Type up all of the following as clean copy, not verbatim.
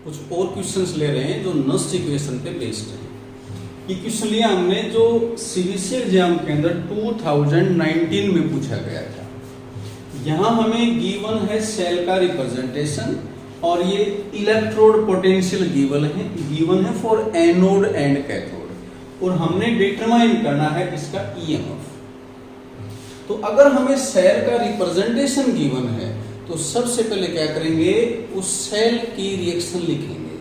कुछ और क्वेश्चंस ले रहे हैं जो नस्ट इक्वेशन पे बेस्ड है। ये क्वेश्चन लिया हमने जो सीबीएसई एग्जाम के अंदर 2019 में पूछा गया था। यहाँ हमें गिवन है सेल का रिप्रेजेंटेशन और ये इलेक्ट्रोड पोटेंशियल गिवन है फॉर एनोड एंड कैथोड और हमने डिटरमाइन करना है इसका ईएमएफ। तो अगर हमें सेल का रिप्रेजेंटेशन गिवन है तो सबसे पहले क्या करेंगे, उस सेल की रिएक्शन लिखेंगे।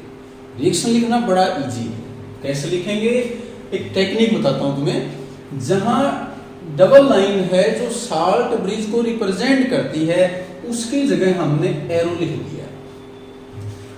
रिएक्शन लिखना बड़ा इजी है। कैसे लिखेंगे, एक टेक्निक बताता हूं तुम्हें। जहां डबल लाइन है जो साल्ट ब्रिज को रिप्रेजेंट करती है उसकी जगह हमने एरो लिख दिया।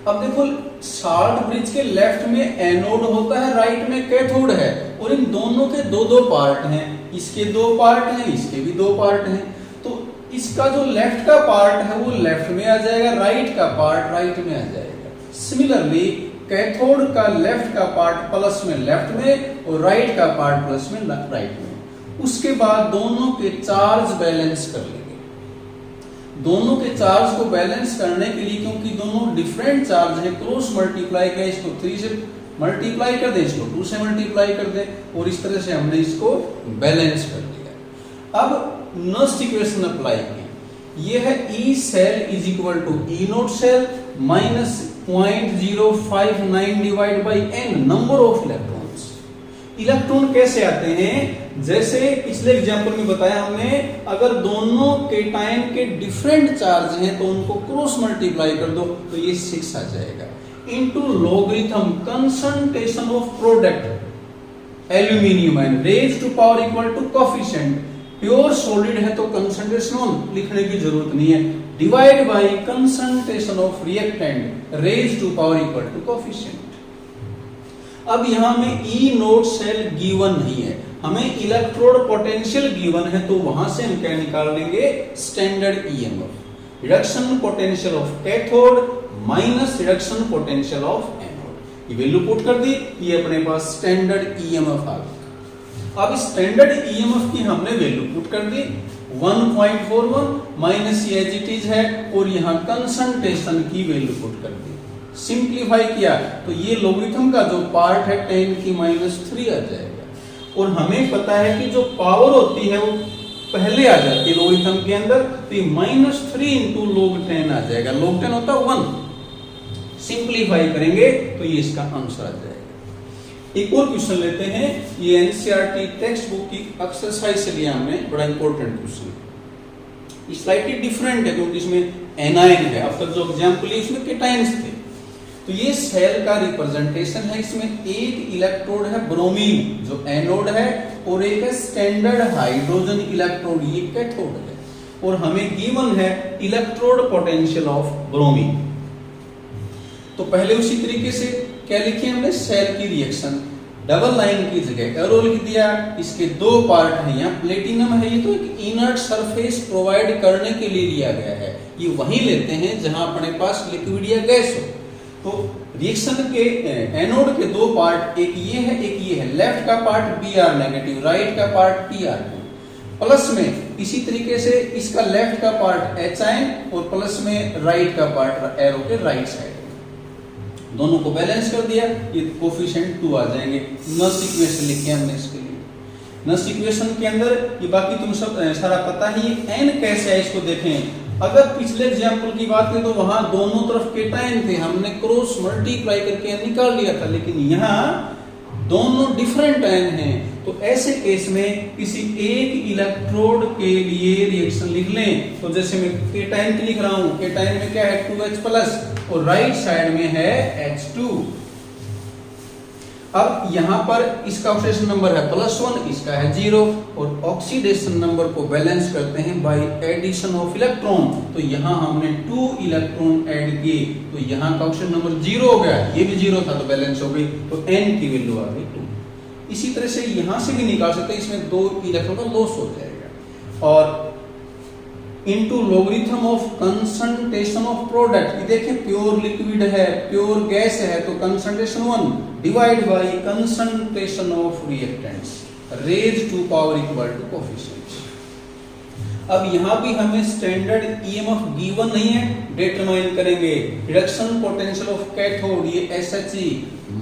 अब देखो साल्ट ब्रिज के लेफ्ट में एनोड होता है, राइट में कैथोड है और इन दोनों के दो दो पार्ट हैं। इसके दो पार्ट हैं, इसके भी दो पार्ट हैं। तो इसका जो लेफ्ट का पार्ट है वो लेफ्ट में आ जाएगा, राइट का पार्ट राइट में आ जाएगा। सिमिलरली कैथोड का लेफ्ट का पार्ट प्लस में लेफ्ट में और राइट का पार्ट प्लस में राइट में। उसके बाद दोनों के चार्ज बैलेंस कर लेंगे। दोनों के चार्ज को बैलेंस करने के लिए, क्योंकि दोनों डिफरेंट चार्ज है, क्रॉस मल्टीप्लाई किया, इसको 3 से मल्टीप्लाई कर दे, इसको 2 से मल्टीप्लाई कर दे और इस तरह से हमने इसको बैलेंस कर दिया। अब नस्ट इक्वेशन अप्लाई की, ये है E cell is equal to E naught cell minus 0.059 divide by n number of electrons. Electron कैसे आते हैं, जैसे पिछले एग्जांपल में बताया हमने, अगर दोनों केटायन के डिफरेंट चार्ज हैं तो उनको क्रॉस मल्टीप्लाई कर दो तो ये 6 आ जाएगा into logarithm concentration of product aluminium ion raise to power equal to coefficient. Pure solid है तो कंसंट्रेशन लिखने की जरूरत नहीं है, divide by concentration of reactant raise to power equal to coefficient. अब यहां में ई नोट सेल गिवन नहीं है, हमें इलेक्ट्रोड पोटेंशियल गिवन है, तो वहां से हम क्या निकाल लेंगे, standard EMF, reduction potential of cathode minus reduction potential of anode. ये वैल्यू पुट कर दी, ये अपने पास स्टैंडर्ड ईएमएफ आ गया। अब स्टैंडर्ड ईएमएफ की हमने वैल्यू पुट कर दी 1.41 माइनस ये एज इट इज है और यहां कंसंट्रेशन की वैल्यू पुट कर दी। सिंप्लीफाई किया तो ये लॉगरिथम का जो पार्ट है 10 की -3 आ जाएगा। और हमें पता है कि जो पावर होती है वो पहले आ जाती है लॉगरिथम के अंदर, तो ये -3 इंटू log 10 आ जाएगा। log 10 होता है 1। सिंप्लीफाई करेंगे तो ये इसका आंसर आ जाएगा। एक और क्वेश्चन लेते हैं, ये एनसीईआरटी टेक्स्ट बुक की एक्सरसाइज से लिया हमने, बड़ा इंपॉर्टेंट क्वेश्चन। स्लाइटली डिफरेंट है क्योंकि इसमें एनायन है, अब तक जो एग्जांपल है उसमें केटायंस थे। तो ये सेल का रिप्रेजेंटेशन है, इसमें एक इलेक्ट्रोड है ब्रोमीन जो एनोड है और एक है स्टैंडर्ड हाइड्रोजन इलेक्ट्रोड, ये कैथोड है। और हमें गिवन है इलेक्ट्रोड पोटेंशियल ऑफ ब्रोमीन। तो पहले उसी तरीके से क्या लिखी हमने, सेल की रिएक्शन, डबल लाइन की जगह एरो लिख दिया। इसके दो पार्ट हैं, यहाँ प्लेटिनम है, ये तो एक इनर्ट सरफेस प्रोवाइड करने के लिए लिया गया है। ये वहीं लेते हैं जहां अपने पास लिक्विड या गैस हो। तो रिएक्शन के एनोड के दो पार्ट, एक ये है एक ये है। लेफ्ट का पार्ट Br नेगेटिव, राइट का पार्ट Pr प्लस में। इसी तरीके से इसका लेफ्ट का पार्ट H और प्लस में राइट का पार्ट एरो के राइट साइड। दोनों को बैलेंस कर दिया, ये कोफिशिएंट 2 आ जाएंगे। नस्ट इक्वेशन लिखे हमने इसके लिए। नस्ट इक्वेशन के अंदर ये बाकी तुम सब सारा पता ही, n कैसे है इसको देखें। अगर पिछले एग्जांपल की बात करें तो वहां दोनों तरफ केटायन थे, हमने क्रॉस मल्टीप्लाई करके निकाल लिया था, लेकिन यहाँ दोनों डिफरेंट आयन हैं। तो ऐसे केस में किसी एक इलेक्ट्रोड के लिए रिएक्शन लिख लें। तो जैसे मैं केटायन की लिख रहा हूं, केटायन में क्या है 2H+ और राइट साइड में है H2। अब यहां पर इसका ऑक्सीडेशन नंबर है +1, इसका है 0 और ऑक्सीडेशन नंबर को बैलेंस करते हैं बाय एडिशन ऑफ इलेक्ट्रॉन। तो यहां हमने 2 इलेक्ट्रॉन ऐड किए तो यहां का ऑक्सीडेशन नंबर 0 हो गया, ये भी 0 था तो बैलेंस हो गई, तो n की वैल्यू आ गई 2। इसी तरह से यहां से भी निकाल सकते हैं, इसमें 2 इलेक्ट्रॉन का लॉस हो जाएगा। और into logarithm of concentration of product, ये देखिए प्योर लिक्विड है, प्योर गैस है तो concentration 1 divide by concentration of reactants raise to power equal to coefficient. अब यहाँ भी हमें स्टैंडर्ड ईएमएफ गिवन नहीं है, डिटरमाइन करेंगे। रिडक्शन पोटेंशियल ऑफ कैथोड ये SHE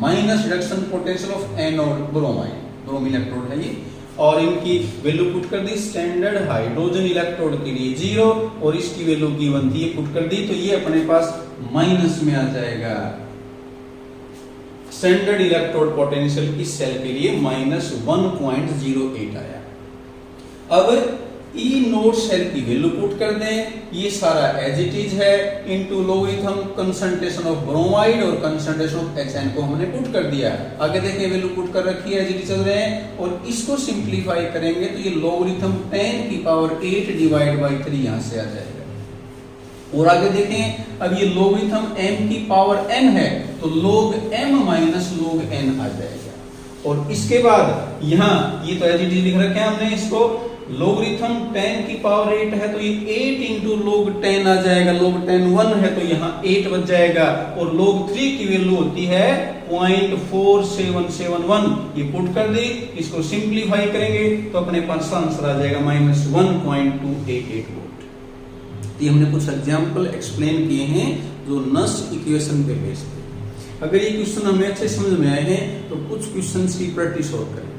minus reduction potential of anode bromine, bromine electrode है ये, और इनकी वैल्यू पुट कर दी स्टैंडर्ड हाइड्रोजन इलेक्ट्रोड के लिए 0 और इसकी वैल्यू गिवन थी, ये पुट कर दी, तो ये अपने पास माइनस में आ जाएगा। स्टैंडर्ड इलेक्ट्रोड पोटेंशियल इस सेल के लिए माइनस 1.08 आया। अब ई नोड सेल की वैल्यू पुट कर दें, ये सारा एज इट इज है, into logarithm concentration of bromide और कंसंट्रेशन ऑफ HN को हमने पुट कर दिया। आगे देखिए वैल्यू पुट कर रखी है, एज इट इज चल रहे हैं, और इसको सिंप्लीफाई करेंगे तो ये लोगरिथम 10 की पावर 8 डिवाइड बाई 3 यहां से आ जाएगा। और आगे देखें, अब ये लोगरिथम m की पावर n है तो log m minus log n आ जाएगा। और इसके बाद यहाँ ये तो एज इट इज लिख रखे हैं हमने, इसको लोगरिथम 10 की पावर 8 है तो ये 8 इंटू log 10 आ जाएगा, log 10 1 है तो यहाँ 8 बच जाएगा, और log 3 की वैल्यू होती है 0.4771, ये पुट कर दी, इसको सिंप्लीफाई करेंगे तो अपने पास आंसर आ जाएगा माइनस 1.288 वोल्ट। ये हमने कुछ एग्जाम्पल एक्सप्लेन किए हैं जो नस इक्वेशन पे बेस्ड है। अगर ये क्वेश्चन हमें अच्छे समझ में आए हैं तो कुछ क्वेश्चंस की प्रैक्टिस और करें,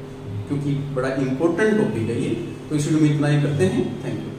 क्योंकि बड़ा इंपॉर्टेंट टॉपिक है ये। तो इस वीडियो में इतना ही करते हैं, थैंक यू।